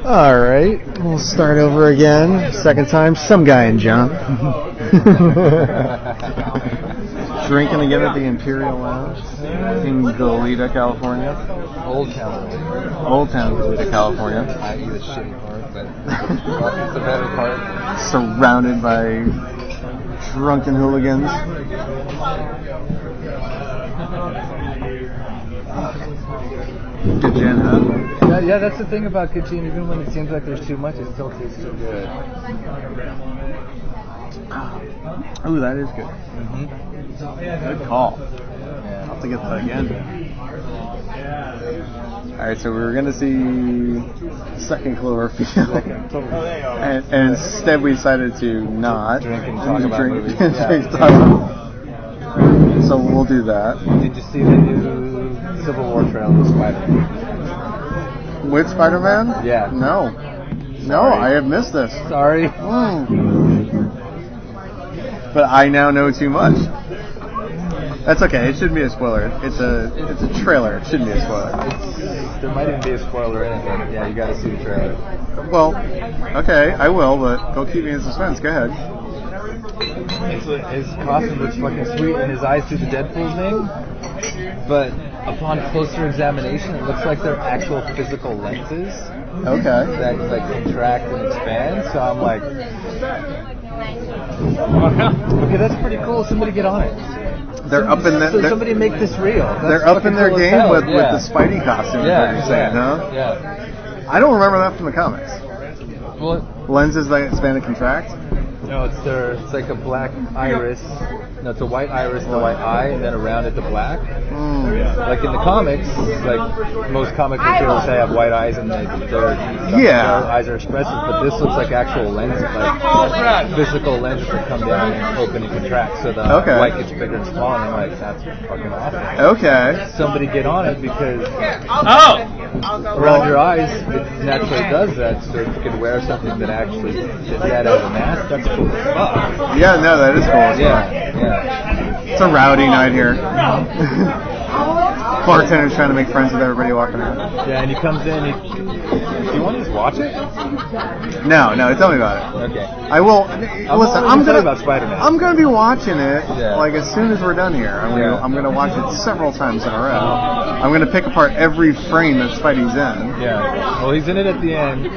Alright, we'll start over again. Second time, some guy in John. Drinking again at the Imperial Lounge in Goleta, California. Old Town. Old Town, Goleta, California. I.e. the shitty part, but it's the better part. Surrounded by drunken hooligans. Good gin, huh? Yeah, that's the thing about good gin. Even when it seems like there's too much, it still tastes so good. Ooh, that is good. Good call. Yeah. I'll have to get that again. Alright, so we were going to see Second Cloverfield. And instead we decided to not. Drink and talk about movies. So we'll do that. Did you see the new Civil War trailer with Spiderman? With Spider-Man? Yeah. No. Sorry. No, I have missed this. Sorry. But I now know too much. That's okay. It shouldn't be a spoiler. It's a trailer. It shouldn't be a spoiler. There might even be a spoiler in it, but yeah, you got to see the trailer. Well, okay, I will, but go keep me in suspense. Go ahead. His costume looks fucking sweet, and his eyes do the Deadpool thing. But upon closer examination, it looks like they're actual physical lenses. Okay. That like contract and expand. So I'm like, okay, that's pretty cool. Somebody get on it. They're up in the. Somebody make this real. They're up in their cool game with yeah. the Spidey costume. Yeah, you're saying, huh? Yeah. I don't remember that from the comics. Well, Lenses that expand and contract. no, it's like a black iris. No, it's a white iris, the white eye, and then around it the black. Like in the comics, like most comic book heroes have white eyes and their eyes are expressive, but this looks like actual lenses, like physical lenses that come down and open and contract, so the white gets bigger and smaller, and I'm like, that's fucking awesome. Okay. Somebody get on it, because around your eyes, it naturally does that, so if you can wear something that actually does that as a mask, that's cool as fuck. Yeah, no, that is cool as fuck. Yeah. It's a rowdy night here. Bartender's trying to make friends with everybody walking around. Yeah, and he comes in. Do you want to just watch it? No, tell me about it. Okay. I will. Listen, I'm gonna about Spider-Man. I'm gonna be watching it Yeah. like as soon as we're done here. I'm gonna watch it several times in a row. I'm gonna pick apart every frame that Spidey's in. Yeah. Well, he's in it at the end.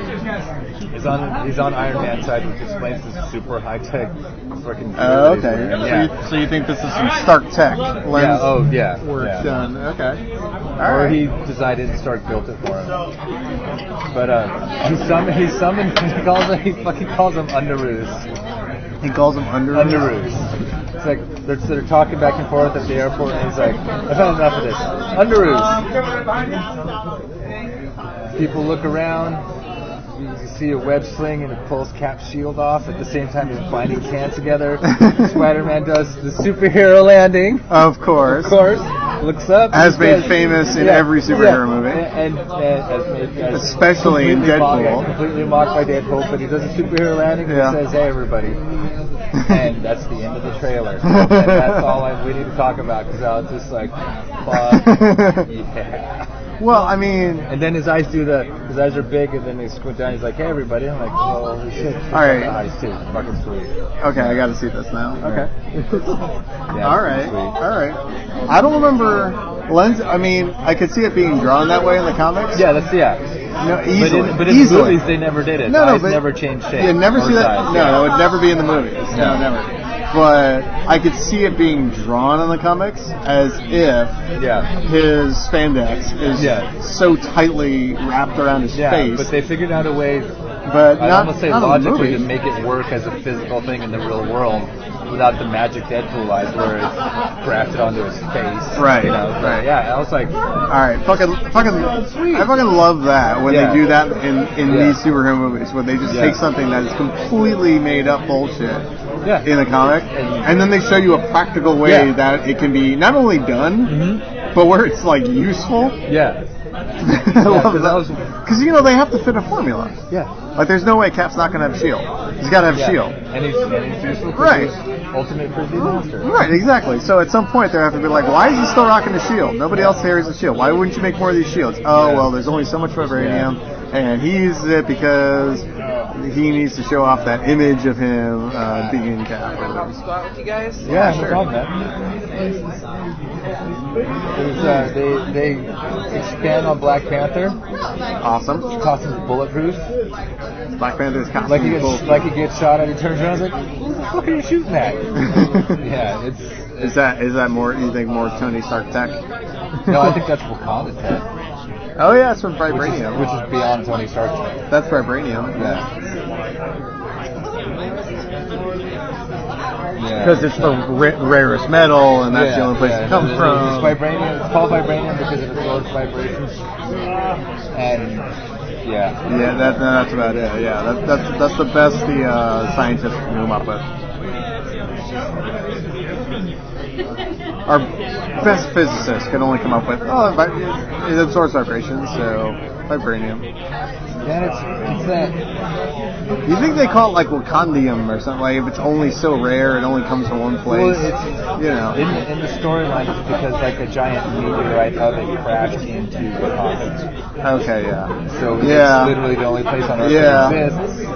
He's on Iron Man's side, which explains this super high tech fucking. Okay. Yeah. So you think this is some Stark Tech lens? Work done. Okay. Or he decided and Stark built it for him. But he summoned. He fucking calls them Underoos. He calls them Underoos. It's like they're talking back and forth at the airport, and he's like, I've had enough of this. Underoos. People look around. You see a web sling and it pulls Cap's shield off. At the same time, he's binding cans together. Spider-Man does the superhero landing. Of course. Looks up. As made famous in every superhero movie. And as especially in Deadpool. Completely mocked by Deadpool, but he does a superhero landing and he says, hey, everybody. And that's the end of the trailer. And that's all we need to talk about, because I was just like, fuck yeah. Well, I mean... And then his eyes are big, and then they squint down, he's like, hey, everybody. I'm like, holy shit. Alright. Eyes too. Fucking sweet. Okay, I gotta see this now. Okay. Yeah, Alright. I don't remember lens... I mean, I could see it being drawn that way in the comics. Yeah, No, easily. But in the movies, they never did it. Eyes never changed shape. You never see that? No, it would never be in the movies. No, never. But I could see it being drawn in the comics as if his spandex is so tightly wrapped around his face. But they figured out a way, but I'd almost say logically, to to make it work as a physical thing in the real world without the magic Deadpool eyes where it's grafted onto his face. Right. You know? Right. Yeah, I was like, alright, I fucking love that when they do that in these superhero movies, where they just take something that is completely made up bullshit. In the comic, and then they show you a practical way that it can be not only done, but where it's like useful. Yeah. Because they have to fit a formula. Yeah. Like there's no way Cap's not going to have shield. He's got to have shield. And he's useful. Right. Ultimate Frisbee monster. Right. Exactly. So at some point they have to be like, why is he still rocking the shield? Nobody else carries a shield. Why wouldn't you make more of these shields? Oh well, there's only so much vibranium, and he uses it because he needs to show off that image of him being Cap. Squat with you guys? Yeah, sure. No problem, man. They expand on Black Panther. Awesome. His costume's bulletproof. Black Panther's costume. Like he gets shot and he turns around and is like, who the fuck are you shooting at? Yeah, it's Is that more? You think more Tony Stark tech? No, I think that's Wakanda tech. Oh yeah, it's from vibranium, which is beyond Tony Stark tech. That's vibranium. Yeah. Because it's the rarest metal, and that's the only place it comes from. It's vibranium. It's called vibranium because it absorbs vibrations. And that's about it. Yeah, that's the best the scientists can come up with. Our best physicists can only come up with it absorbs vibrations, so vibranium. Yeah, it's that. You think they call it like Wakandium or something? Like if it's only so rare, it only comes from one place. Well, it's in the storyline, it's because like a giant meteorite of it crashed into Wakanda. Okay, yeah. So it's literally the only place on Earth that exists.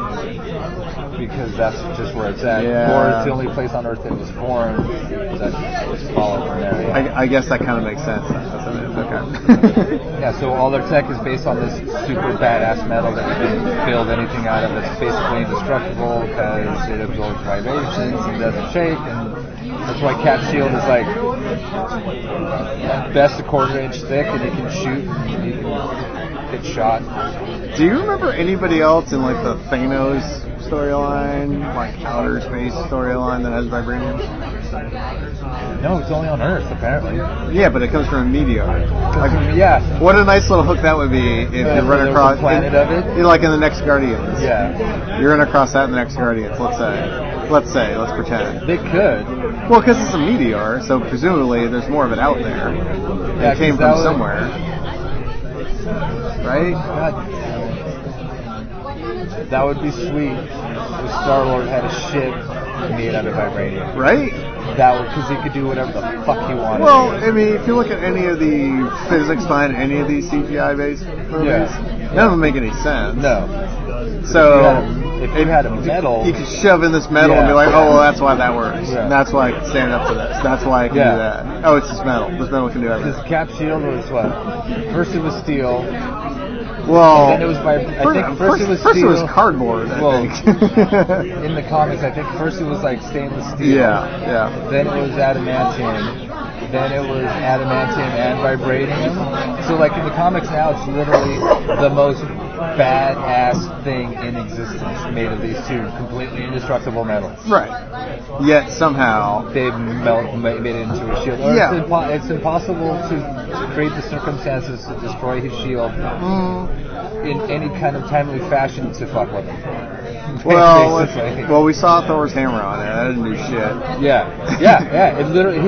Because that's just where it's at. Yeah. Or it's the only place on Earth that was formed. That just followed from there. Yeah. I guess that kind of makes sense. Doesn't it? Okay. Yeah, so all their tech is based on this super badass metal that you can build anything out of. It's basically indestructible because it absorbs vibrations and doesn't shake. And that's why Cap's shield is like at best a 1/4 inch thick, and you can shoot and you can get shot. Do you remember anybody else in like the Thanos storyline, like outer space storyline that has vibranium? No, it's only on Earth apparently. Yeah, but it comes from a meteor. Yeah. What a nice little hook that would be if you run across a planet of it. Like in the next Guardians. Yeah. You run across that in the next Guardians. Let's pretend. They could. Well, because it's a meteor, so presumably there's more of it out there. Yeah, it came from somewhere. Right? God. That would be sweet if Star-Lord had a ship made out of vibranium. Right? That would, because he could do whatever the fuck he wanted. Well, I mean, if you look at any of the physics behind any of these CGI-based movies, none of them make any sense. No. So if you had a metal, you could shove in this metal and be like, oh, well, that's why that works. Yeah. And that's why I can stand up to this. That's why I can do that. Oh, it's this metal. This metal can do everything. His Cap shield was what? First it was steel. Well, and then it was first it was cardboard. I think. In the comics, I think first it was like stainless steel. Yeah. Then it was adamantium. Then it was adamantium and vibranium. So like in the comics now, it's literally the most badass thing in existence made of these two completely indestructible metals. Right. Yet somehow they made it into a shield. Or it's impossible to create the circumstances to destroy his shield in any kind of timely fashion to fuck with him. Well, we saw Thor's hammer on it. That didn't do shit. Yeah. It literally.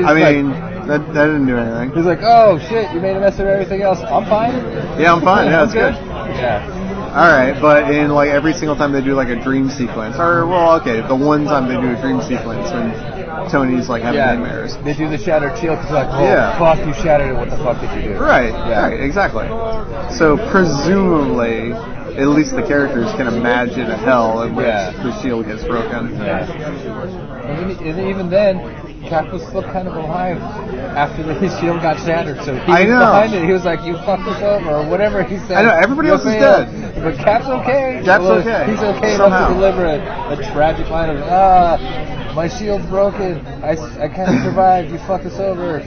That didn't do anything. He's like, oh shit, you made a mess of everything else. I'm fine. Yeah, I'm fine. Yeah, it's good. Yeah. All right, but in like every single time they do like a dream sequence, the one time they do a dream sequence when Tony's like having nightmares. They do the shattered shield because like, fuck, you shattered it. What the fuck did you do? Right. Exactly. So presumably, at least the characters can imagine a hell in which the shield gets broken. Yeah. And even then, Cap was still kind of alive after his shield got shattered. So he was behind it. He was like, "You fucked us over," or whatever he said. I know everybody else is dead, but Cap's okay. Cap's okay. He's okay enough to deliver a tragic line of my shield's broken. I kind of survived. You fucked us over.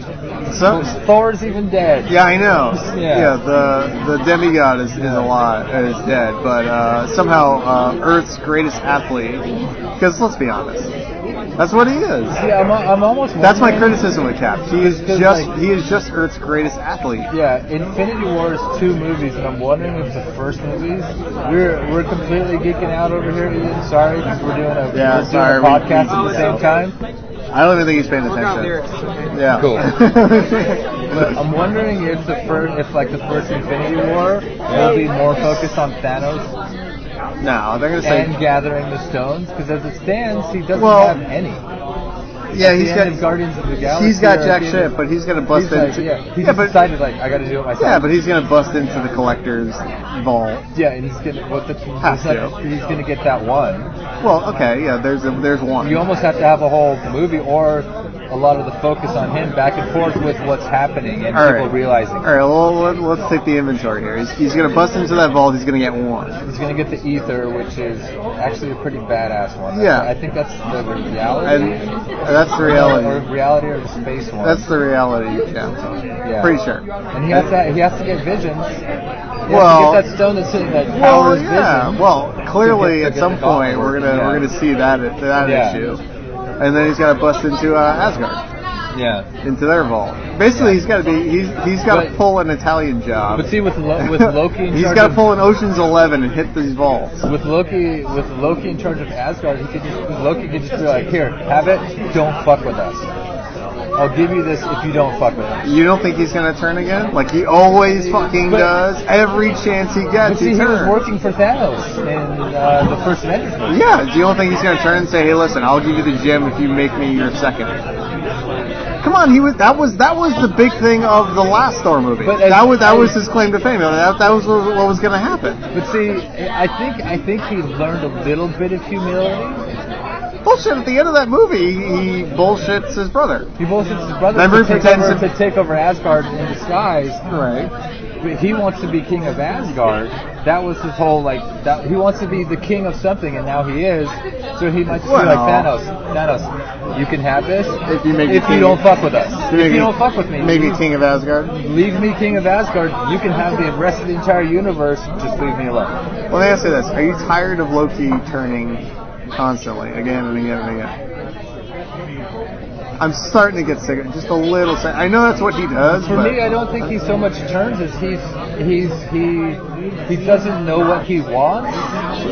So Thor's even dead. Yeah, I know. The demigod is dead, but somehow Earth's greatest athlete. Because let's be honest, that's what he is. Yeah, I'm almost. That's my criticism with Cap. He is just Earth's greatest athlete. Yeah, Infinity War is 2 movies, and I'm wondering if the first movies we're completely geeking out over here. Ian, sorry, because we're doing a podcast at the same time. I don't even think he's paying attention. Yeah, cool. But I'm wondering if the first Infinity War be more focused on Thanos No, they're going to say... and gathering the stones, because as it stands, he doesn't have any. Yeah, he's got Guardians of the Galaxy. He's got jack shit, but he's gonna bust into. He decided I got to do it myself. Yeah, but he's gonna bust into the collector's vault. Yeah, and he's gonna he's gonna get that one. Well, okay, yeah. There's one. You almost have to have a whole movie or a lot of the focus on him back and forth with what's happening and people realizing. All right, well, let's take the inventory here. He's gonna bust into that vault. He's gonna get one. He's gonna get the ether, which is actually a pretty badass one. Yeah, I think that's the reality. That's the reality. Or reality or the space one. That's the reality. Yeah. Pretty sure. And he has to get visions. He has to get that stone that's sitting that powers vision. Well, clearly at some point we're gonna see that issue, and then he's got to bust into Asgard. Yeah. Into their vault. Basically, he's got to pull an Italian job. But see, with Loki, he's got to pull an Ocean's 11 and hit these vaults. With Loki in charge of Asgard, Loki could just be like, here, have it. Don't fuck with us. I'll give you this if you don't fuck with us. You don't think he's gonna turn again? Like he always fucking does. Every chance he gets, he turns. He was working for Thanos in the first Avengers movie. Yeah. Do you don't think he's gonna turn and say, "Hey, listen, I'll give you the gem if you make me your second"? Come on, that was the big thing of the last Thor movie. That was his claim to fame. That was what was going to happen. But see, I think he learned a little bit of humility. Bullshit! At the end of that movie, he bullshits his brother. He bullshits his brother to take over Asgard in disguise. Right. But he wants to be king of Asgard. That was his whole he wants to be the king of something, and now he is. So he might just be like Thanos, you can have this if you don't fuck with us. If you don't fuck with me, make me king of Asgard. Leave me king of Asgard. You can have the rest of the entire universe. Just leave me alone. Well, let me ask you this: are you tired of Loki turning constantly, again and again and again? I'm starting to get sick of it, just a little sick. I know that's what he does. For me, I don't think he so much turns as he doesn't know what he wants.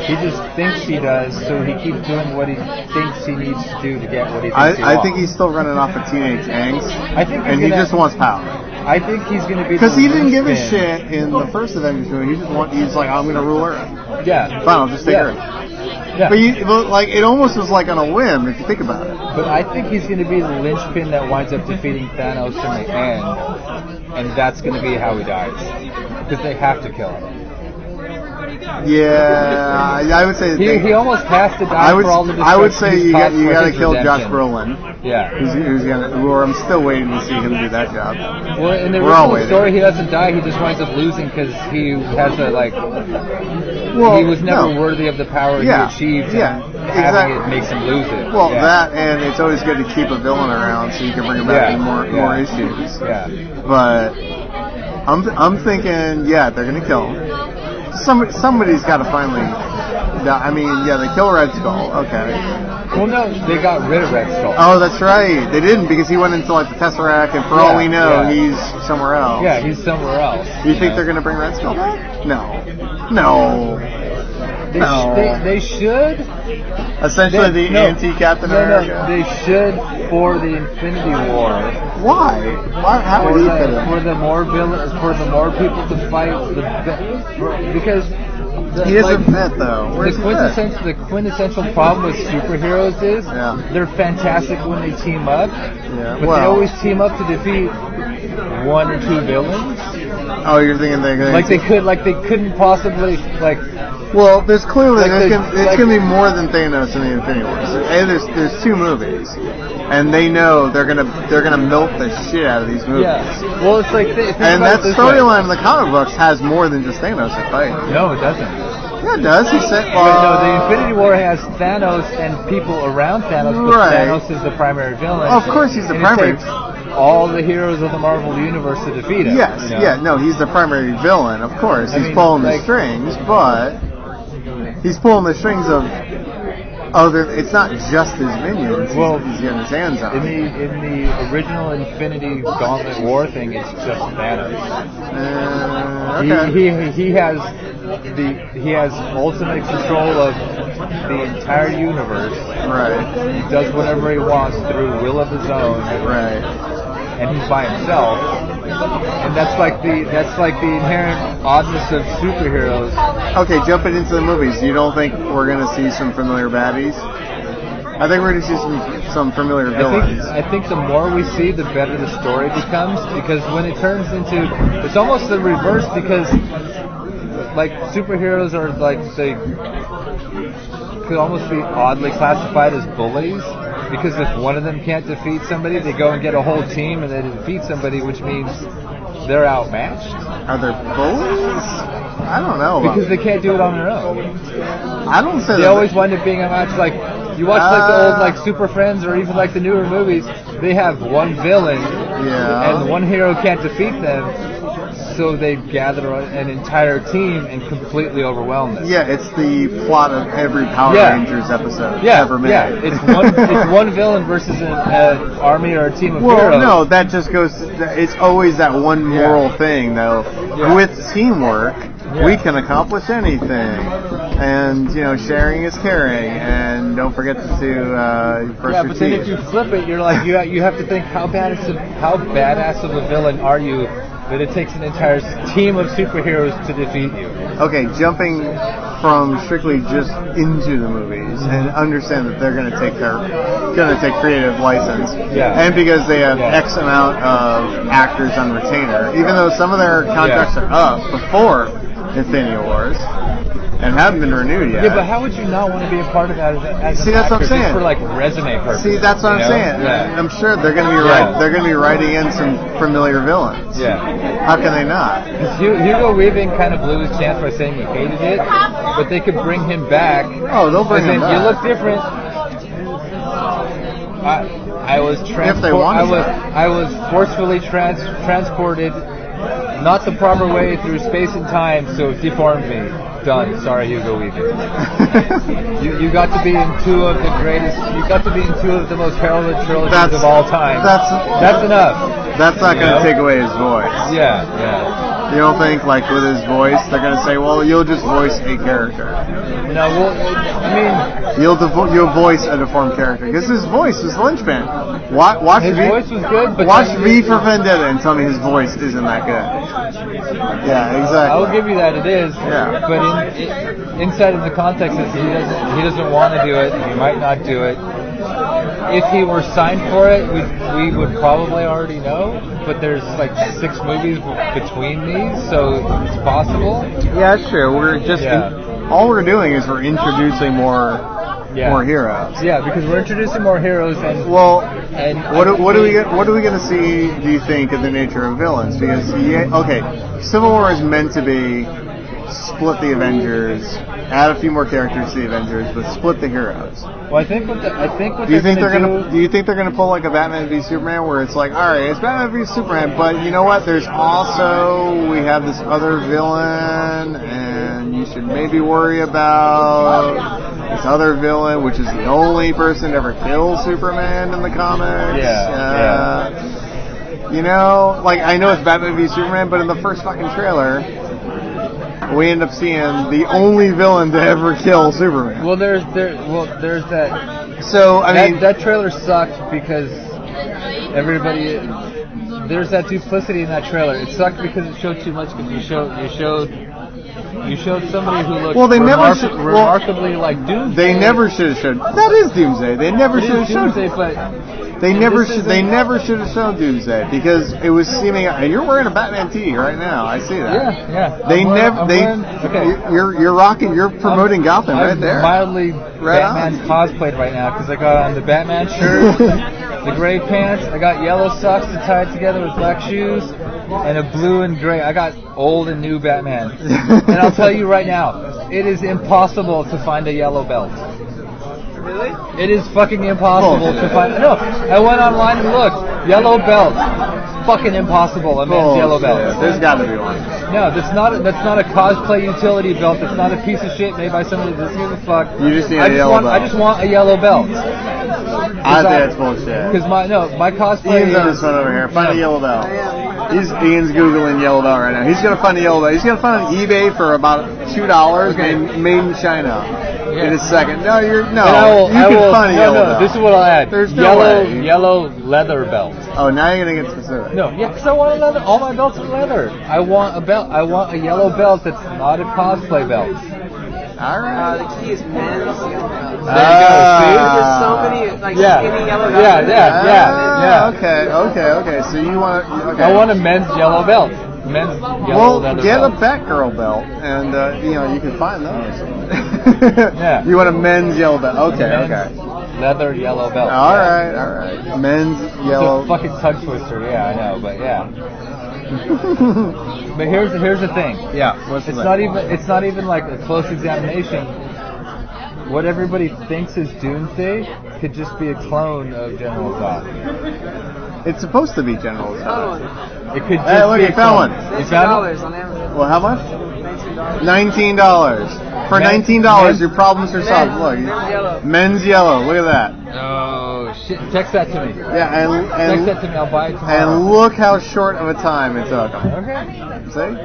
He just thinks he does, so he keeps doing what he thinks he needs to do to get what he thinks he wants. I think he's still running off of teenage angst. He just wants power. I think he's going to be because he didn't give a shit in the first Avengers movie. He's like, I'm going to rule Earth. Yeah. Fine, I'll just take Earth. Yeah. But it almost was like on a whim if you think about it. But I think he's going to be the linchpin that winds up defeating Thanos in the end, and that's going to be how he dies because they have to kill him. Yeah, I would say he almost has to die for all the destruction. I would say you got to kill Josh Brolin. Yeah, I'm still waiting to see him do that job. Well, in the original story, he doesn't die. He just winds up losing because he has he was never worthy of the power he achieved. And having it makes him lose it. Well, that and it's always good to keep a villain around so you can bring about more issues. Yeah, but I'm thinking, they're gonna kill him. Somebody's got to finally. They kill Red Skull. Okay. Well, no, they got rid of Red Skull. Oh, that's right. They didn't because he went into the Tesseract, and for all we know, he's somewhere else. Yeah, he's somewhere else. You think they're gonna bring Red Skull back? No. They should. Essentially, anti-Captain America. No, they should for the Infinity War. Why? How would he fit in? For the more people to fight, because he doesn't fit though. The quintessential problem with superheroes is they're fantastic when they team up, but they always team up to defeat one or two villains. Oh, you're thinking they couldn't possibly Well, there's clearly there's gonna be more than Thanos in the Infinity War. There's two movies, and they know they're gonna milk the shit out of these movies. Yeah. Well, it's and that storyline in the comic books has more than just Thanos to fight. No, it doesn't. Yeah, it does. He said. No, the Infinity War has Thanos and people around Thanos, but Thanos is the primary villain. Of course, he's the primary. All the heroes of the Marvel Universe to defeat him. Yes, he's the primary villain, of course. He's pulling the strings, but he's pulling the strings of it's not just his minions he's getting his hands on. In the original Infinity Gauntlet War thing, it's just Thanos. Okay. He has ultimate control of the entire universe. Right. He does whatever he wants through will of his own. Right. And he's by himself. And that's like the inherent oddness of superheroes. Okay, jumping into the movies, you don't think we're going to see some familiar baddies? I think we're going to see some familiar villains. I think the more we see, the better the story becomes, because when it turns into, it's almost the reverse, because like superheroes are like, they could almost be oddly classified as bullies, because if one of them can't defeat somebody, they go and get a whole team and they defeat somebody, which means they're outmatched. Are there bullies? I don't know. Because they can't do it on their own. I don't say they always wind up being outmatched. Like, you watch like the old like Super Friends or even like the newer movies, they have one villain, and one hero can't defeat them, so they gather an entire team and completely overwhelm them. Yeah, it's the plot of every Power Rangers episode ever made. Yeah, it's one villain versus an army or a team of heroes. Well, no, that just goes. It's always that one moral thing, though. Yeah. With teamwork, we can accomplish anything. And, sharing is caring, and don't forget to brush your teeth. Then if you flip it, you're like, you have to think, how badass of a villain are you that it takes an entire team of superheroes to defeat you? Okay, jumping from strictly just into the movies, and understand that they're going to take creative license, and because they have X amount of actors on retainer, even though some of their contracts are up before Infinity Wars. And haven't been renewed yet. Yeah, but how would you not want to be a part of that as See, that's what I'm saying. Just for like resume purposes. See, that's what I'm saying. Yeah. I'm sure they're going to be They're going to be writing in some familiar villains. Yeah. How can they not? Because Hugo Weaving kind of blew his chance by saying he hated it, but they could bring him back. Oh, they'll bring him back. You look different. I was forcefully transported, not the proper way, through space and time, so it deformed me. Done. Sorry, Hugo Weaving. you got to be in two of the greatest. You got to be in two of the most heralded trilogies of all time. That's enough. That's not going to take away his voice. Yeah. You don't think, like, with his voice, they're going to say, well, you'll just voice a character. No, well, I mean... You'll voice a deformed character. Because his voice was the linchpin. Watch his voice was good, but... Watch V for Vendetta and tell me his voice isn't that good. Yeah, exactly. I'll give you that, it is. Yeah. But inside of the context, he doesn't want to do it, he might not do it. If he were signed for it, we would probably already know, but there's like 6 movies between these, so it's possible. Yeah, that's true. We're just all we're doing is we're introducing more heroes. Yeah, because we're introducing more heroes, and what are we going to see? Do you think of the nature of villains? Because Civil War is meant to be split the Avengers, add a few more characters to the Avengers, but split the heroes. Well, I think what do you think they're gonna pull like a Batman v Superman, where it's like, all right, it's Batman v Superman, but you know what? There's also we have this other villain, and you should maybe worry about this other villain, which is the only person to ever kill Superman in the comics. Like, I know it's Batman v Superman, but in the first fucking trailer, we end up seeing the only villain to ever kill Superman. Well, there's that. So that trailer sucked because everybody. There's that duplicity in that trailer. It sucked because it showed too much. Because you showed somebody who looked remarkably like Doomsday. They never should have showed. That is Doomsday. They never should have shown Doomsday, but. They never should have shown Doomsday because it was seeming. And you're wearing a Batman tee right now. I see that. Yeah. You're promoting Gotham right there. I'm mildly Batman cosplayed right now because I got on the Batman shirt, the gray pants. I got yellow socks to tie together with black shoes, and a blue and gray. I got old and new Batman. And I'll tell you right now, it is impossible to find a yellow belt. Really? It is fucking impossible to find. No, I went online and looked. Yellow belt. Fucking impossible. A man's yellow belt. There's got to be one. No, that's not a cosplay utility belt. That's not a piece of shit made by somebody that doesn't give a fuck. You just need a yellow belt. I just want a yellow belt. I think that's bullshit. Because my cosplay. Ian's on this one over here. Find a yellow belt. Ian's Googling yellow belt right now. He's going to find a yellow belt. He's going to find it on eBay for about $2 made in China. In a second. No, you can find a yellow belt. This is what I'll add. There's no way. Yellow leather belt. Oh, now you're going to get specific. No, yeah, because I want leather. All my belts are leather. I want a belt. I want a yellow belt that's not a cosplay belt. All right. The key is men's yellow belts. There you go. See? There's so many skinny yellow belts. Yeah. Okay. So you want? Okay. I want a men's yellow belt. Men's yellow leather get belt. a Batgirl belt, and you can find those. Yeah. You want a men's yellow belt? Okay. Leather yellow belt. All right. Men's yellow. It's a fucking tongue twister. Yeah, I know, but yeah. But here's the thing. Yeah. It's not even like a close examination. What everybody thinks is Doomsday could just be a clone of General Zod. It's supposed to be General Zod. It could just Hey, look, be you found one. You found it? $19 on Amazon. Well, how much? $19. For $19, your problems are solved. Look, men's yellow. Look at that. Oh shit! Text that to me. Yeah, Text that to me. I'll buy it tomorrow. and look how short of a time it took. Okay. See?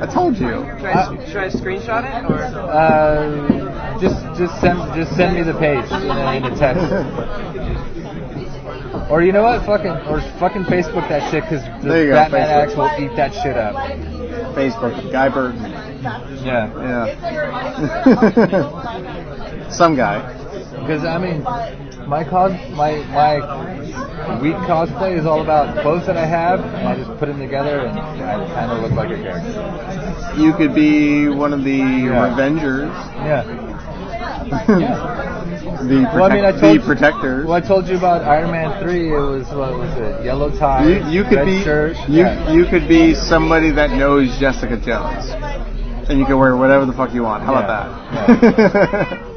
I told you. Should I screenshot it or? Just send me the page in a text. Or you know what? Fucking Facebook that shit, because the Batman addicts will eat that shit up. Facebook, Guy Burton. Yeah. Some guy. Because I mean, my week cosplay is all about clothes that I have, and I just put them together, and I kind of look like a character. You could be one of the Revengers. Yeah. The Protectors. Well, I told you about Iron Man 3. It was, what was it? Yellow tie, you could red be shirt. You could be somebody that knows Jessica Jones, and you can wear whatever the fuck you want. How about that? Yeah.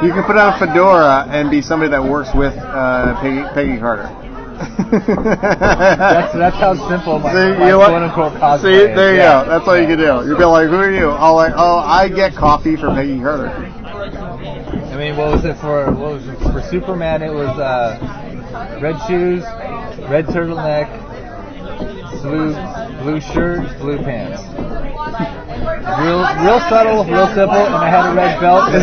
You can put on a fedora and be somebody that works with Peggy Carter. That's how simple my quote-unquote cosplay is. See, there you go. That's all you can do. You'll be like, who are you? I get coffee for Peggy Carter. I mean, what was it for Superman? It was red shoes, red turtleneck, blue shirt, blue pants. Real subtle, real simple, and I had a red belt.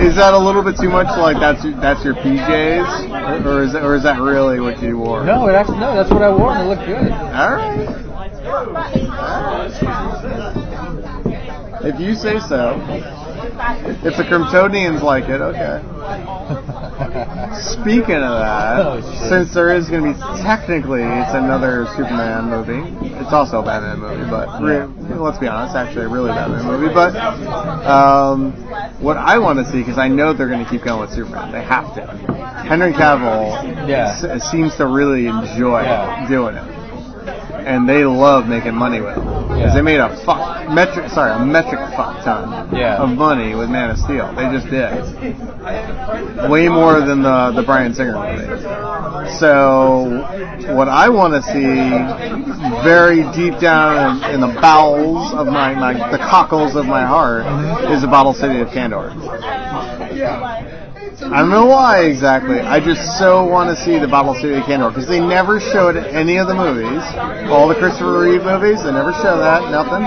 Is that a little bit too much? Like that's your PJs, or is that really what you wore? No, that's what I wore, and it looked good. All right. If you say so. If the Kryptonians like it, okay. Speaking of that, since there is going to be technically, it's another Superman movie. It's also a Batman movie, but let's be honest, actually a really Batman movie. But what I want to see, because I know they're going to keep going with Superman, they have to. Henry Cavill seems to really enjoy doing it. And they love making money with them. Because they made a metric fuck ton of money with Man of Steel. They just did. Way more than the Bryan Singer movie. So, what I want to see, very deep down in the bowels of the cockles of my heart, is the Bottle City of Kandor. I don't know why exactly. I just so want to see the Bottle City of Kandor, because they never showed any of the movies. All the Christopher Reeve movies, they never show that. Nothing.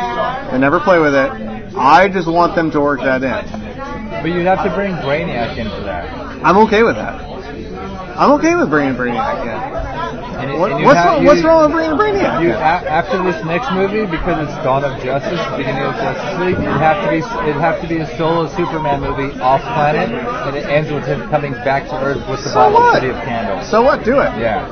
They never play with it. I just want them to work that in. But you'd have to bring Brainiac in for that. I'm okay with that. I'm okay with bringing Brainiac in. What's wrong with bringing Brainiac in? After this next movie, because it's Dawn of Justice, beginning of Justice League, it'd have to be a solo Superman movie off planet, and it ends with him coming back to Earth with the Bottle City of Kandor. So what? Do it. Yeah.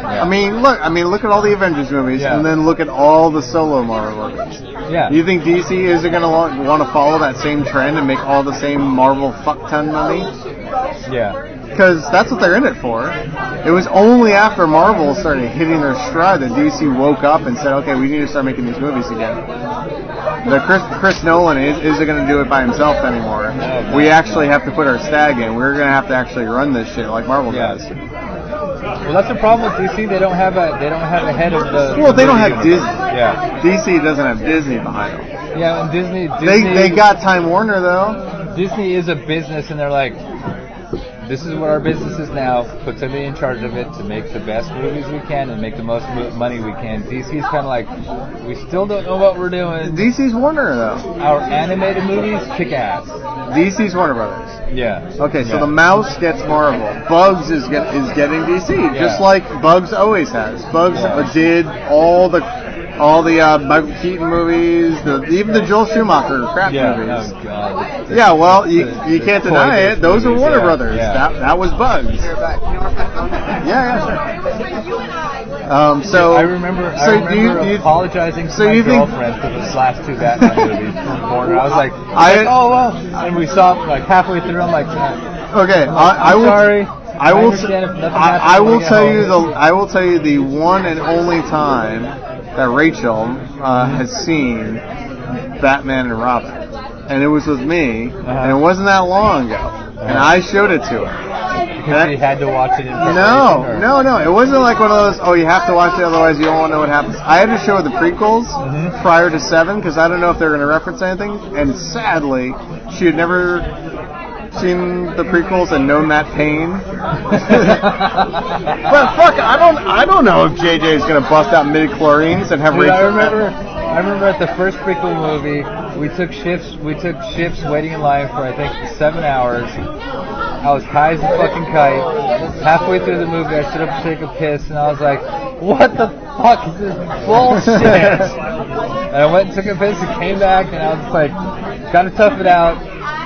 I mean, look at all the Avengers movies, and then look at all the solo Marvel movies. Yeah. You think DC isn't going to want to follow that same trend and make all the same Marvel fuck-ton money? Yeah. Because that's what they're in it for. It was only after Marvel started hitting their stride that DC woke up and said, okay, we need to start making these movies again. Chris Nolan isn't going to do it by himself anymore. We actually have to put our stag in. We're going to have to actually run this shit like Marvel does. Well, that's the problem with DC. They don't have a head of the. Well, they don't have Disney. Yeah. DC doesn't have Disney behind them. Yeah, and Disney. They got Time Warner though. Disney is a business, and they're like, this is what our business is now. Put somebody in charge of it to make the best movies we can and make the most money we can. DC's kind of like, we still don't know what we're doing. DC's Warner, though. Our animated movies kick ass. DC's Warner Brothers. Yeah. Okay, so the mouse gets Marvel. Bugs is getting DC, just like Bugs always has. Bugs did all the Michael Keaton movies, even the Joel Schumacher crap movies. Oh God. Yeah, well, you can't deny it. Those are Warner Brothers. Yeah. That was Bugs. Yeah, sure. So I remember apologizing to my girlfriend for those last two Batman movies from Warner. I was like, oh well, and we saw it like halfway through. I'm like, okay, I'm sorry. I will tell you the one and only time that Rachel has seen Batman and Robin, and it was with me, and it wasn't that long ago, and I showed it to her. Because you had to watch it in preparation? No. It wasn't like one of those, you have to watch it, otherwise you won't know what happens. I had to show her the prequels prior to 7, because I don't know if they're going to reference anything, and sadly, she had never seen the prequels and known that pain. But fuck, I don't know if JJ is gonna bust out midi-chlorines and have Rachel. I remember at the first prequel movie, we took shifts waiting in line for I think 7 hours. I was high as a fucking kite. Halfway through the movie, I stood up to take a piss, and I was like, "What the fuck is this bullshit?" And I went and took a piss and came back, and I was just like, "Gotta tough it out."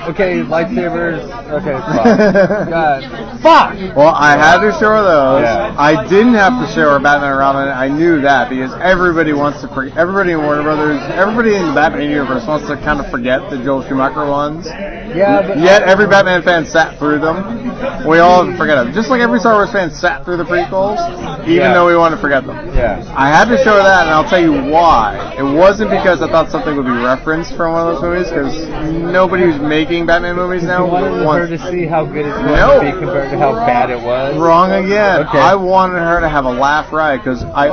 Okay, lightsabers. Okay, fuck. God. Fuck! Well, I had to show her those. Yeah. I didn't have to show her Batman and Robin. I knew that because everybody wants to everybody in Warner Brothers, everybody in the Batman universe wants to kind of forget the Joel Schumacher ones. Yeah, but yet every Batman fan sat through them. We all forget them. Just like every Star Wars fan sat through the prequels, even though we want to forget them. Yeah. I had to show her that, and I'll tell you why. It wasn't because I thought something would be referenced from one of those movies, because nobody who's making Batman movies now wanted her to see how good it's going to be compared to how bad it was. Wrong again. Okay. I wanted her to have a laugh riot because I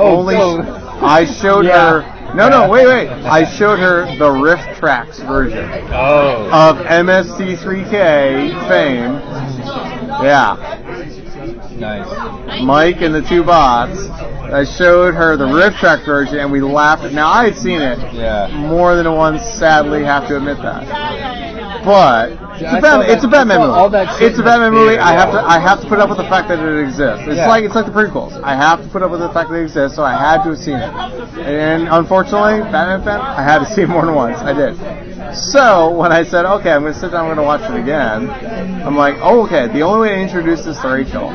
showed her. No, wait. I showed her the Rift Tracks version of MST3K fame. Yeah. Nice. Mike and the two bots. I showed her the Rift Track version, and we laughed. Now I had seen it more than once. Sadly, have to admit that. But it's a Batman movie. It's a Batman movie. I have to put up with the fact that it exists. It's like the prequels. I have to put up with the fact that it exists, so I had to have seen it. And unfortunately, Batman fan, I had to see it more than once. I did. So when I said, okay, I'm going to sit down, I'm going to watch it again, I'm like, okay, the only way to introduce this to Rachel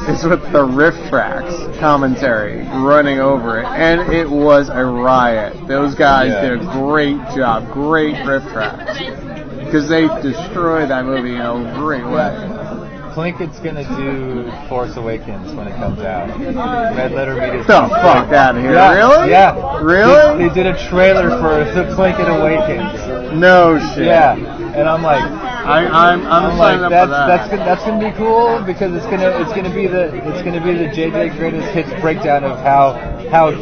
is with the Rift Tracks commentary running over it, and it was a riot. Those guys did a great job, great Rift Tracks, because they destroyed that movie in a great way. Plinkett's gonna do Force Awakens when it comes out. Red Letter Media. The fuck out of here! Yeah, really? Yeah. Really? They did a trailer for The Plinkett Awakens. No shit. Yeah, and I'm like, I'm signing up for that. That's gonna be cool because it's gonna be the JJ Greatest Hits breakdown of how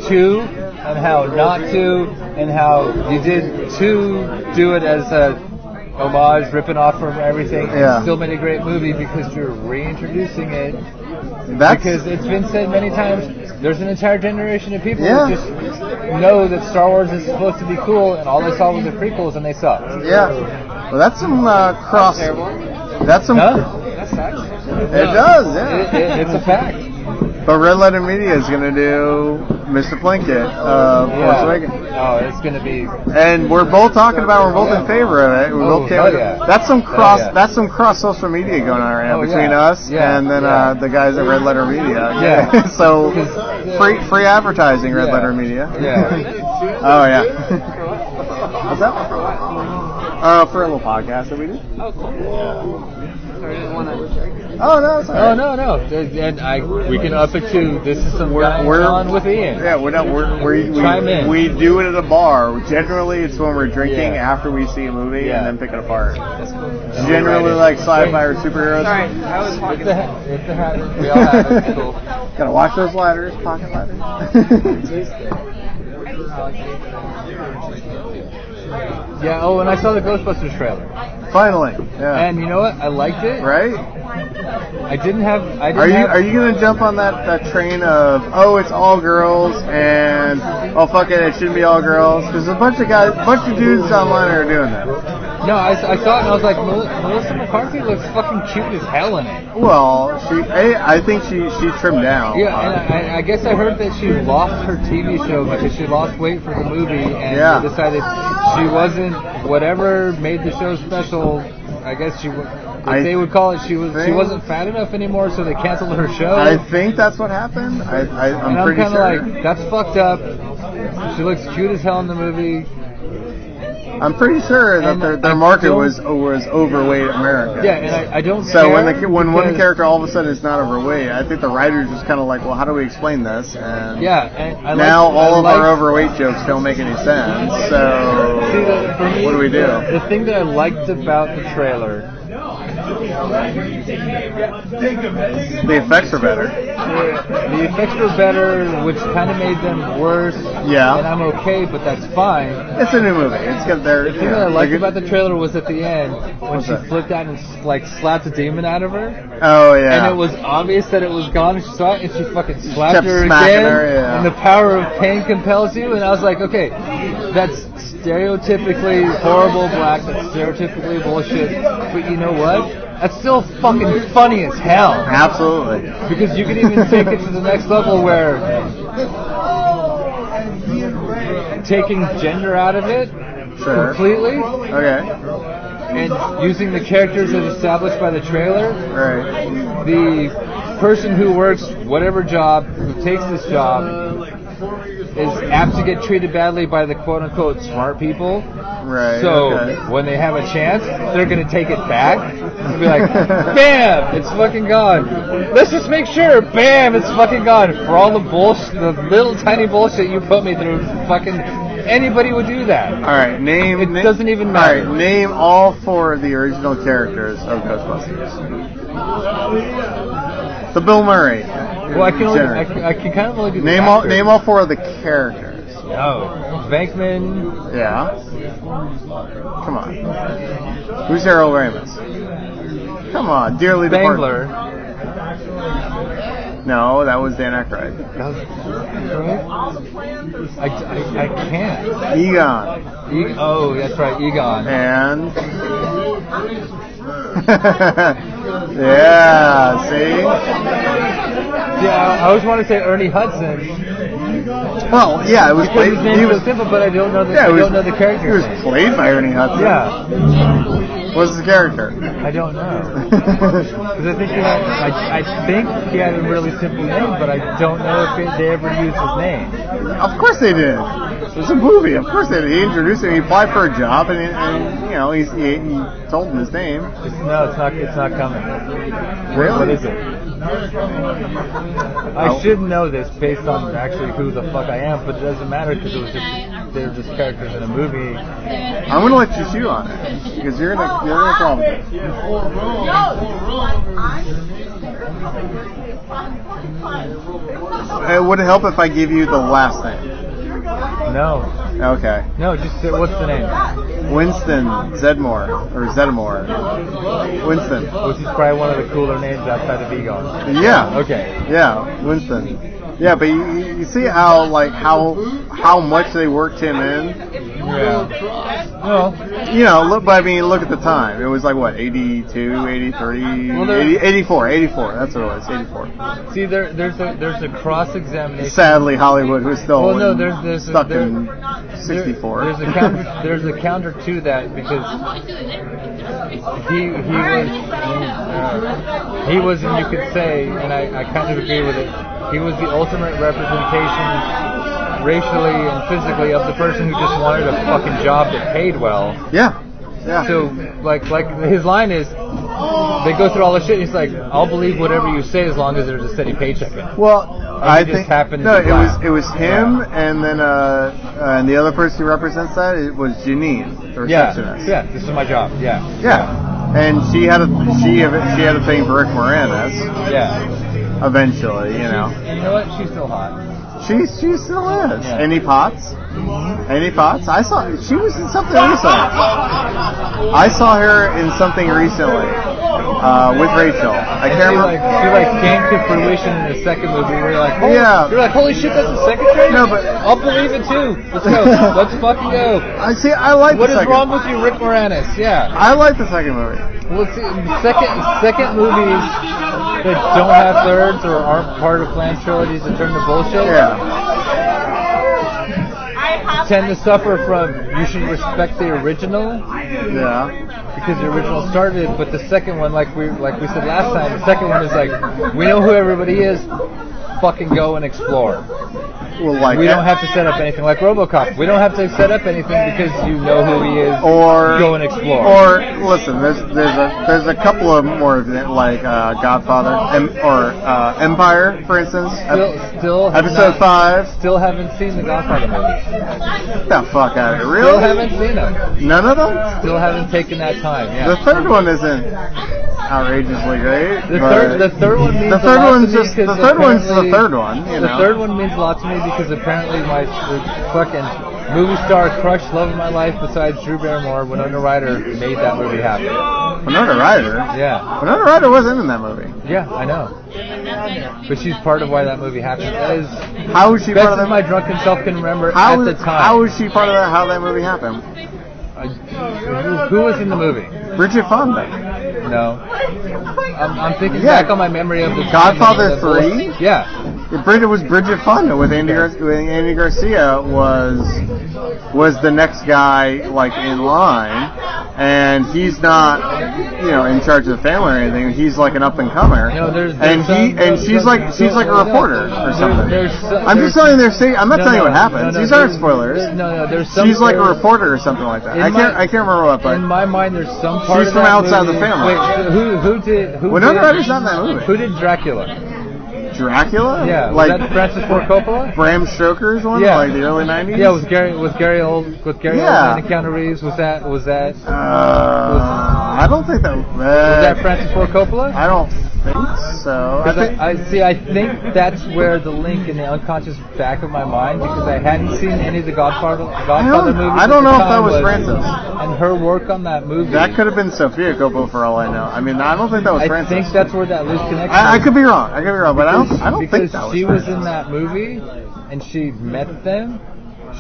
to and how not to and how you did to do it as a homage, ripping off from everything, and still made a great movie because you're reintroducing it. Because it's been said many times, there's an entire generation of people who just know that Star Wars is supposed to be cool, and all they saw was the prequels, and they sucked. Yeah. Well, that's some cross. That's some. That sucks. It does. Yeah. It's a fact. But Red Letter Media is going to do Mr. Plinkett, Force Awakens. Oh, it's going to be. And we're both talking about. We're both in favor of it. We're both That's some cross. That's some cross social media going on right now between us and then the guys at Red Letter Media. Yeah. So free advertising, Red Letter Media. Yeah. Oh yeah. What's that? For a little podcast that we did. Oh, cool. Sorry, I didn't want to. Oh no, sorry. Oh no. And we can up it to this is some guy on with Ian. Yeah, we do it at a bar. Generally, it's when we're drinking after we see a movie and then pick it apart. That's cool. Generally, like sci-fi or superheroes. Sorry, I was talking. It's the habit. We all have it. It's cool. Gotta watch those ladders, pocket ladders. Yeah. Oh, and I saw the Ghostbusters trailer. Finally. Yeah. And you know what? I liked it. Right? I didn't have. Are you gonna jump on that train of it's all girls and fuck it shouldn't be all girls? Because a bunch of dudes online are doing that. No, I saw it and I was like, Melissa McCarthy looks fucking cute as hell in it. Well, I think she trimmed down. Yeah, and I guess I heard that she lost her TV show because she lost weight for the movie and they decided she wasn't whatever made the show special. I guess they would call it she wasn't fat enough anymore, so they canceled her show. I think that's what happened. I'm pretty sure. I'm kind of like, that's fucked up. She looks cute as hell in the movie. I'm pretty sure that their market was overweight America. Yeah, and I don't. So when one character all of a sudden is not overweight, I think the writers just kind of like, well, how do we explain this? And now all of our overweight jokes don't make any sense. So for me, what do we do? The thing that I liked about the trailer. The effects are better. The effects were better, which kind of made them worse. Yeah. And I'm okay, but that's fine. It's a new movie. It's got their. The thing that I liked about the trailer was at the end when she flipped out and slapped a demon out of her. Oh yeah. And it was obvious that it was gone. And she saw it, and she fucking slapped her again. Yeah. And the power of pain compels you. And I was like, okay, that's stereotypically horrible black. That's stereotypically bullshit. But you know what? That's still fucking funny as hell. Absolutely. Because you can even take it to the next level where taking gender out of it completely. Okay. And using the characters as established by the trailer. Right. The person who works whatever job, who takes this job, is apt to get treated badly by the quote-unquote smart people. Right. So when they have a chance, they're going to take it back and be like, bam, it's fucking gone. Let's just make sure, bam, it's fucking gone. For all the bullshit, the little tiny bullshit you put me through, fucking anybody would do that. All right, It doesn't even matter. All right, name all 4 of the original characters of Ghostbusters. The Bill Murray. Well, I can kind of only do the name all 4 of the characters. Oh, Venkman. Yeah. Come on. Who's Harold Ramis? Come on, Dearly Spangler. Departed. No, that was Dan Aykroyd. I can't. Egon. Oh, that's right, Egon. And yeah, see? Yeah, I always want to say Ernie Hudson. Well, yeah, it was played. His name was simple, but I don't know the character. He was played by Ernie Hudson. Yeah. What's the character? I don't know. Because I think he had a really simple name, but I don't know if they ever used his name. Of course they did. It's a movie. Of course they did. He introduced him. He applied for a job, and he told him his name. No, it's not coming. Really? What is it? I should know this based on actually who the fuck I am, but it doesn't matter because they're just characters in a movie. I'm gonna let you chew on it because you're gonna problem it. Would it help if I give you the last name? No. Okay. No, just what's the name? Winston Zeddemore. Winston. Which is probably one of the cooler names outside of Egon. Yeah. Okay. Yeah, Winston. Yeah, but you see how much they worked him in. Yeah. Well, look at the time. It was like what, 82, 83, 84. That's what it was, 84. See, there's a cross examination. Sadly, Hollywood was still stuck in 64. There's a counter to that because he was, and you could say, and I kind of agree with it. He was the ultimate representation, racially and physically, of the person who just wanted a fucking job that paid well. Yeah. Yeah. So, like his line is, they go through all the shit, and he's like, I'll believe whatever you say as long as there's a steady paycheck in it. Well, I think it was him, and then and the other person who represents that, it was Janine, the receptionist. Yeah, this is my job. Yeah. And she had a thing for Rick Moranis. Yeah. Eventually, And you know what? She's still hot. She still is. Yeah. Annie Potts? Annie Potts? She was in something recently. I saw her in something recently with Rachel. I can't remember. She came to fruition in the second movie. You're like, holy shit, that's the second trailer? No, but I'll believe it too. Let's go. Let's fucking go. I like What the is second. wrong with you, Rick Moranis? Yeah. I like the second movie. Well, see, second movies that don't have thirds or aren't part of planned trilogies that turn to bullshit tend to suffer from, you should respect the original. Yeah. Because the original started, but the second one, like we said last time, the second one is like, we know who everybody is, fucking go and explore. Well, we don't have to set up anything like RoboCop. We don't have to set up anything because you know who he is. Or go and explore. Or listen, there's a couple of more like Godfather or Empire, for instance. Still episode 5. Still haven't seen the Godfather movies. Get the fuck out of here! Really? Still haven't seen them. None of them. Still haven't taken that time. Yeah. The third one isn't outrageously great. The third one means the third a lot one's to me just the third one's the third one. You know? The third one means a lot to me because apparently my fucking movie star crush, love of my life, besides Drew Barrymore, Winona Ryder, made that movie happen. Winona Ryder? Yeah. Winona Ryder wasn't in that movie. Yeah, I know. But she's part of why that movie happened. How was she part of that? My drunken self can remember at the time. How was she part of that? How that movie happened? Who was in the movie? Bridget Fonda. No. I'm thinking back on my memory of the Godfather 3? Yeah. It was Bridget Fonda with Andy Garcia was the next guy like in line, and he's not in charge of the family or anything. He's like an up and comer. No, she's like a reporter or something. I'm just telling you I'm not telling you what happens. These aren't spoilers. No, there's she's like a reporter or something like that. I can't remember what. But in my mind, there's some part. She's from outside the family. Wait, Winona Ryder's not in that movie. Who did Dracula? Dracula? Yeah, like was that Francis Ford Coppola? Bram Stoker's one, like the early 90s. Yeah, with Gary Oldman and Keanu Reeves. Was that? I don't think that. Was that Francis Ford Coppola? I don't think so. I think that's where the link in the unconscious back of my mind, because I hadn't seen any of the Godfather movies. I don't know if that was Francis. And her work on that movie. That could have been Sofia Coppola for all I know. I mean, I don't think that was Francis. I think that's where that loose connection. I could be wrong. But I don't think that was Because she was Francis. in that movie and she met them.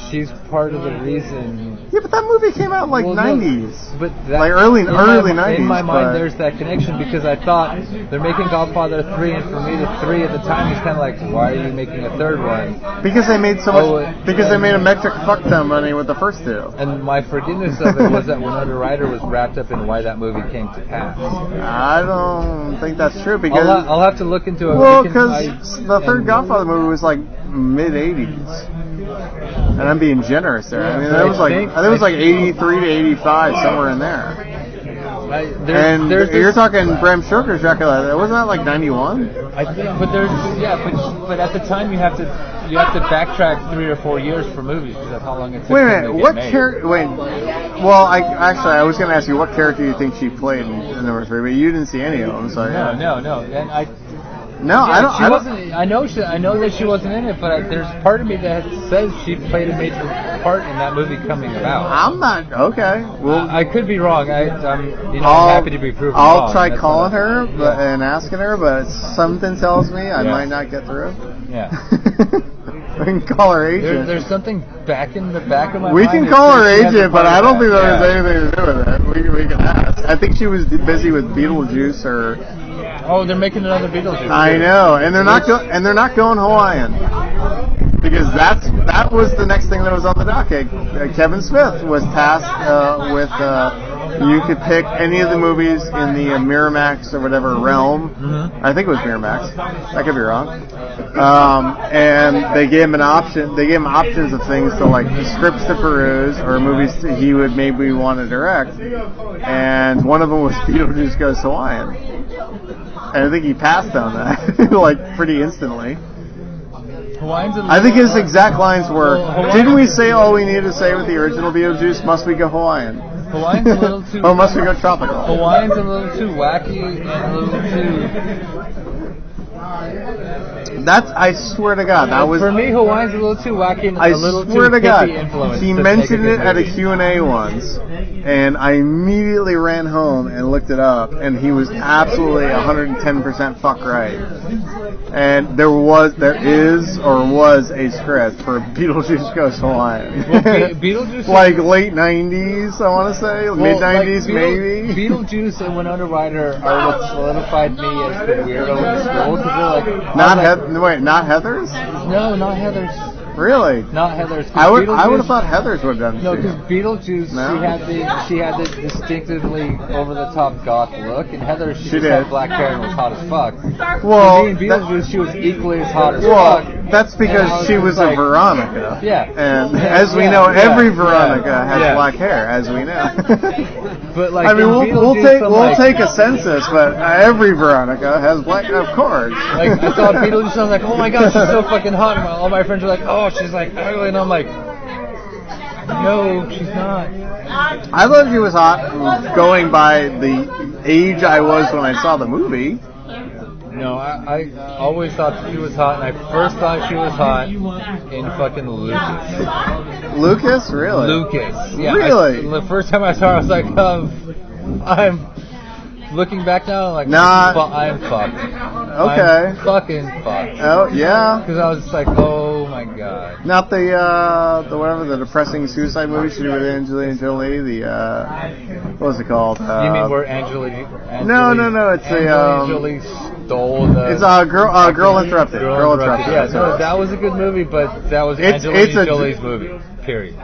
She's part of the reason. Yeah, but that movie came out in 90s. But like early 90s. In my mind, there's that connection because I thought they're making Godfather 3, and for me, the 3 at the time was kind of like, why are you making a third one? Because they made so much. Because they made a metric fuck ton money with the first two. And my forgiveness of it was that Winona Ryder was wrapped up in why that movie came to pass. I don't think that's true because I'll have to look into it. Well, because the third Godfather movie was like mid 80s. And I'm being generous there. I mean, it was like 83 to 85, somewhere in there. You're talking Bram Stoker's Dracula. Wasn't that like 91? I think, but at the time you have to backtrack 3 or 4 years for movies because that's how long it took. Wait a minute, what character? Well, I was going to ask you what character you think she played in number 3, but you didn't see any of them, so yeah. No, and I know that she wasn't in it, but there's part of me that says she played a major part in that movie coming about. I'm not okay. Well, I could be wrong. I'm happy to be proven wrong. I'll try calling her and asking her, but something tells me I might not get through. Yeah. We can call her agent. There's something back in the back of my mind. We can call her agent, but I don't think there was anything to do with it. We can ask. I think she was busy with Beetlejuice or. Oh, they're making another Beetlejuice. I know, and they're not going Hawaiian because that was the next thing that was on the docket. Kevin Smith was tasked with you could pick any of the movies in the Miramax or whatever realm. Mm-hmm. I think it was Miramax. I could be wrong. And they gave him an option. They gave him options of things to like scripts to peruse or movies he would maybe want to direct. And one of them was Beetlejuice Goes Hawaiian. And I think he passed on that like pretty instantly. I think his exact lines were, "Didn't we say all we needed to say with the original Beetlejuice? Must we go Hawaiian? Hawaiian's a little too. Or must we go tropical? Hawaiian's a little too wacky and a little too. That's, I swear to God, that was... For me, Hawaii's a little too wacky and I a little too swear to God, hippie influence. he mentioned it at a Q&A once, and I immediately ran home and looked it up, and he was absolutely 110% fuck right. And there is a script for Beetlejuice Goes Hawaiian. Well, Beetlejuice... like late 90s, I want to say, mid-90s maybe. Beetlejuice and Winona Ryder are what solidified me as the weirdo in school, because they're like... Not Heather's? No, not Heather's. Really? Not Heather's. I would have thought Heather's would have done. No, because Beetlejuice, she had the distinctively over the top goth look, and Heather she just had black hair and was hot as fuck. Well, me and Beetlejuice, she was equally as hot as fuck. That's because she was a Veronica. Yeah. And as we know, every Veronica has black hair, as we know. But like, I mean, we'll take a census, but every Veronica has black, of course. Like, I saw Beetlejuice, and I was like, oh my god, she's so fucking hot. And all my friends were like, oh, she's like ugly, and I'm like, no, she's not. I thought she was hot, going by the age I was when I saw the movie. No, I always thought she was hot, and I first thought she was hot in fucking Lucas. Lucas? Really? Lucas. Yeah. Really? The first time I saw her, I was like, I'm looking back now, I'm like, I'm fucked. Okay. I'm fucking fucked. Oh, yeah? Because I was just like, oh my god. Not the depressing suicide movie she did with Angelina Jolie, what was it called? You mean where Angelina No, it's Angelina Jolie stole the... It's Girl Interrupted. Girl Interrupted. Yeah, no, that was a good movie, but that was Angelina Jolie's movie, period.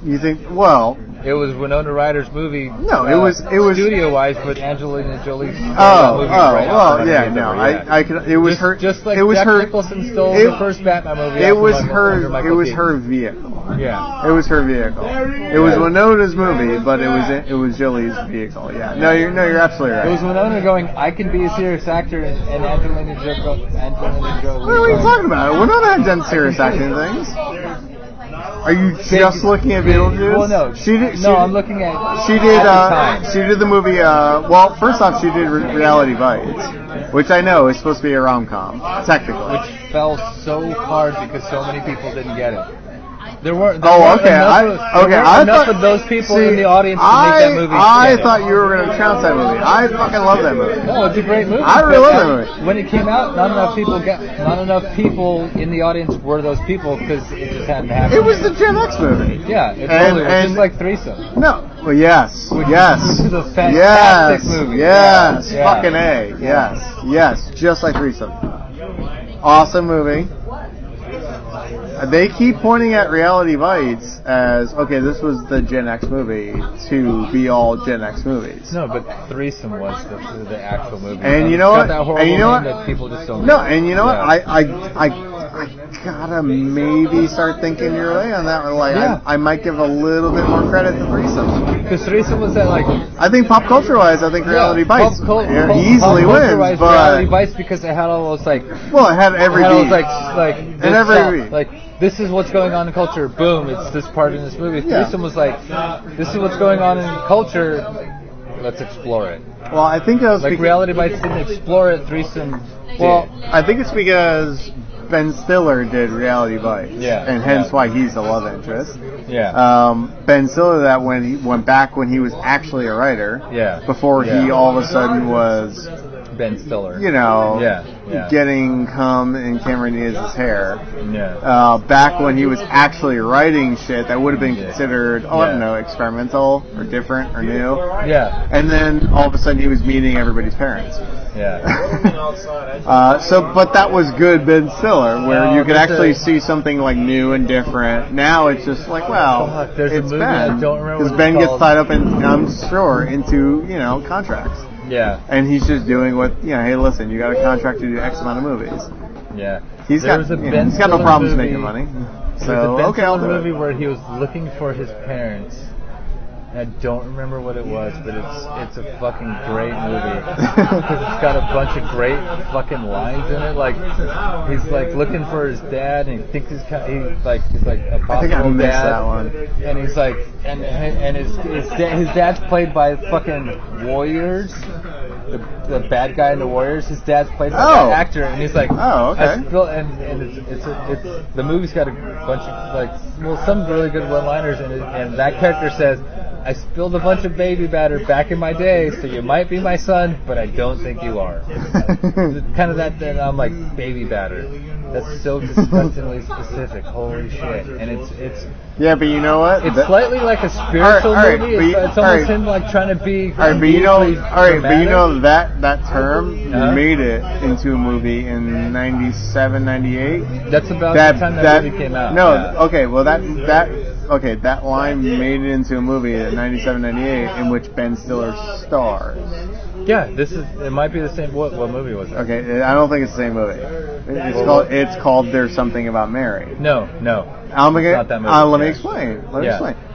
You think, well... It was Winona Ryder's movie. No, it was studio-wise, but Angelina Jolie's movie. It was her. Just like it was Jack her, Nicholson stole the first Batman movie. It was her vehicle. Yeah. It was her vehicle. It was Winona's movie, but it was Jolie's vehicle. Yeah. No, you're absolutely right. It was Winona going, I can be a serious actor, and Angelina Jolie. What are you talking about? Winona had done serious acting things. Are you just looking at Beetlejuice? Well, no. I'm looking at. She did the movie. Well, first off, she did Reality Bites, which I know is supposed to be a rom-com, technically. Which fell so hard because so many people didn't get it. There weren't enough of those people in the audience to make that movie. I thought you were going to trounce that movie. I fucking love that movie. No, it's a great movie. I really love that movie. When it came out, not enough people in the audience were those people because it just hadn't happened. It was the Gen X movie. Yeah, it was just like Threesome. No, well, yes, Which is a fantastic movie. Yes, fucking A. Yes, just like Threesome. Awesome movie. They keep pointing at Reality Bites as, okay, this was the Gen X movie to be all Gen X movies. No, but Threesome was the actual movie. And you know what? That horrible name that people just don't. No, and you know what? I gotta maybe start thinking your way on that one. Like, I might give a little bit more credit to Threesome. Because Threesome was that, like... I think pop culture-wise, Reality Bites easily wins, but... Reality Bites because it had all those, like... Well, it had every beat. And every beat. Like, this is what's going on in culture. Boom, it's this part in this movie. Threesome was like, this is what's going on in culture. Let's explore it. Well, I think it was... Like, Reality Bites didn't explore it, Threesome did. Well, I think it's because... Ben Stiller did Reality Bites, and hence why he's the love interest. Yeah. Ben Stiller, that when he went back when he was actually a writer, before he all of a sudden was Ben Stiller, getting cum in Cameron Diaz's hair. Yeah. Back when he was actually writing shit that would have been considered, I don't know, experimental or different or new. Yeah. And then all of a sudden he was meeting everybody's parents. Yeah. But that was good Ben Stiller, where you could actually see something like new and different. Now it's just like, well, it's Ben. Because Ben gets tied up in, I'm sure, into, contracts. Yeah. And he's just doing what, hey, listen, you got a contract to do X amount of movies. Yeah. He's got no problems making money. So, okay, I'll do it. There's a movie where he was looking for his parents. I don't remember what it was, but it's a fucking great movie because it's got a bunch of great fucking lines in it. Like he's like looking for his dad, and he thinks he's like a possible I think I missed dad. That one. And he's like, and his dad's played by fucking warriors. the bad guy in the Warriors. His dad's played by that actor, and he's like, oh, okay. And it's the movie's got a bunch of some really good one-liners, and that character says, I spilled a bunch of baby batter back in my day, so you might be my son, but I don't think you are. Kind of that, I'm like, baby batter. That's so disgustingly specific. Holy shit. And it's yeah, but you know what? It's slightly like a spiritual movie. It's almost him like trying to be but you know that term made it into a movie in 97, 98. That's about the time that movie came out. No, okay, well that line made it into a movie in 97, 98 in which Ben Stiller stars. Yeah, it might be the same. What movie was it? Okay, I don't think it's the same movie. It's called There's Something About Mary. No. It's not that movie. Let me explain.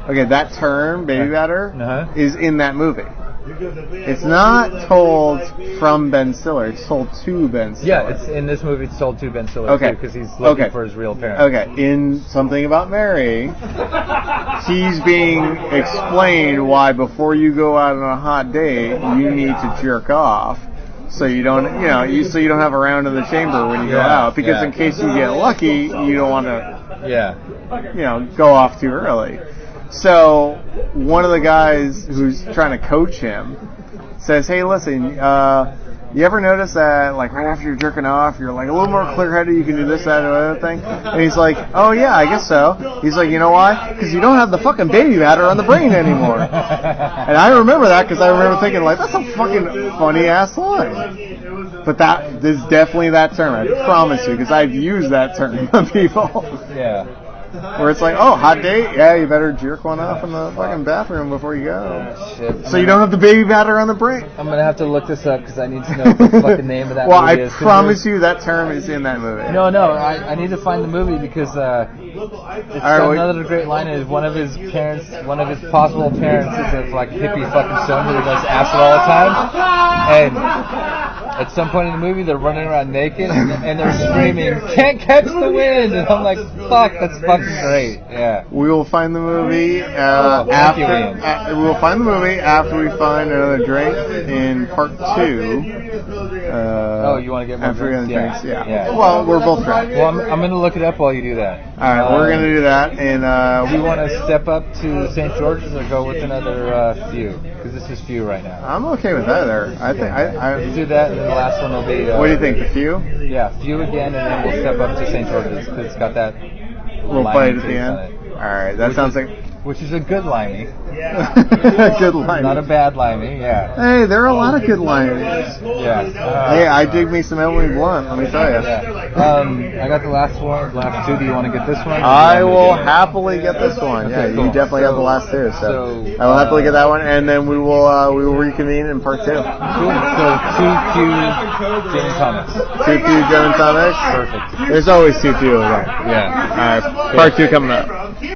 Okay, that term, baby batter, is in that movie. It's not told from Ben Stiller. It's told to Ben Stiller. Yeah, it's in this movie. It's told to Ben Stiller because he's looking for his real parents. Okay, in Something About Mary, he's being explained why before you go out on a hot date, you need to jerk off. So you don't, so you don't have a round in the chamber when you go out, because in case you get lucky, you don't want to, go off too early. So one of the guys who's trying to coach him says, "Hey, listen, you ever notice that like right after you're jerking off, you're like a little more clear-headed? You can do this, that, and other thing." And he's like, "Oh yeah, I guess so." He's like, "You know why? Because you don't have the fucking baby batter on the brain anymore." And I remember that because I remember thinking like, that's a fucking funny ass line. But that is definitely that term. I promise you, because I've used that term with people. Yeah. Where it's like, oh, hot date? Yeah, you better jerk one off in the fucking bathroom before you go. Shit. So you don't have the baby batter on the brain. I'm going to have to look this up because I need to know what the fucking name of that movie is. Well, I promise you that term is in that movie. No, I need to find the movie because it's got another great line is one of his possible parents is a like hippie fucking stoner who does acid all the time. And at some point in the movie, they're running around naked and they're screaming, "Can't catch the wind!" And I'm like, fuck, that's fucking great. Yeah. We will find the movie after we find another drink in part 2. You want to get more drinks? Yeah. Well, we're both drunk. Well, I'm going to look it up while you do that. All right, we're going to do that. And we want to step up to St. George's or go with another few? Because this is few right now. I'm okay with either. I think Let's do that, and then the last one will be. What do you think? The few? Yeah, few again, and then we'll step up to St. George's because it's got that. We'll play it at the end. All right, that sounds like. Which is a good limey. Good limey. Not a bad limey, yeah. Hey, there are a lot of good limeys. Yeah. Hey, I dig me some Emily Blunt, let me tell you. Yeah. I got the last two. Do you want to get this one? I will happily get this one. Okay, cool. You definitely have the last two, so I will happily get that one, and then we will reconvene in part 2. Cool. So 2Q Gin and Tonics. 2Q Gin and Tonics? Perfect. There's always 2Q over there. Yeah. All right, part 2 coming up.